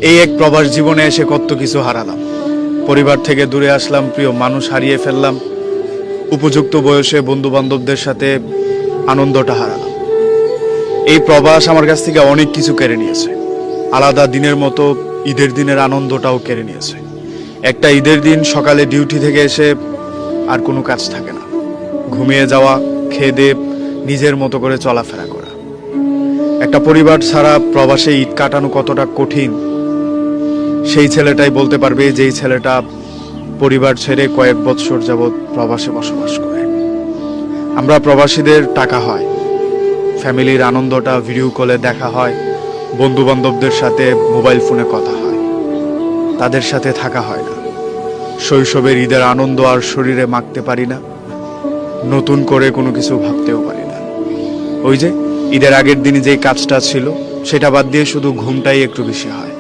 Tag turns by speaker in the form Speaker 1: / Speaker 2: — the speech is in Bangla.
Speaker 1: এই এক প্রবাস জীবনে এসে কত কিছু হারালাম। পরিবার থেকে দূরে আসলাম, প্রিয় মানুষ হারিয়ে ফেললাম, উপযুক্ত বয়সে বন্ধু বান্ধবদের সাথে আনন্দটা হারালাম। এই প্রবাস আমার কাছ থেকে অনেক কিছু কেড়ে নিয়েছে। আলাদা দিনের মতো ঈদের দিনের আনন্দটাও কেড়ে নিয়েছে। একটা ঈদের দিন সকালে ডিউটি থেকে এসে আর কোনো কাজ থাকে না, ঘুমিয়ে যাওয়া, খেয়ে দিয়ে নিজের মতো করে চলাফেরা করা। একটা পরিবার ছাড়া প্রবাসে ঈদ কাটানো কতটা কঠিন সেই ছেলেটাই বলতে পারবে, যেই ছেলেটা পরিবার ছেড়ে কয়েক বছর যাবৎ প্রবাসে বসবাস করে। আমরা প্রবাসীদের টাকা হয়, ফ্যামিলির আনন্দটা ভিডিও কলে দেখা হয়, বন্ধু বান্ধবদের সাথে মোবাইল ফোনে কথা হয়, তাদের সাথে থাকা হয় না। শৈশবের ঈদের আনন্দ আর শরীরে মাখতে পারি না, নতুন করে কোনো কিছু ভাবতেও পারি না। ওই যে ঈদের আগের দিনে যে কাজটা ছিল সেটা বাদ দিয়ে শুধু ঘুমটাই একটু বেশি হয়।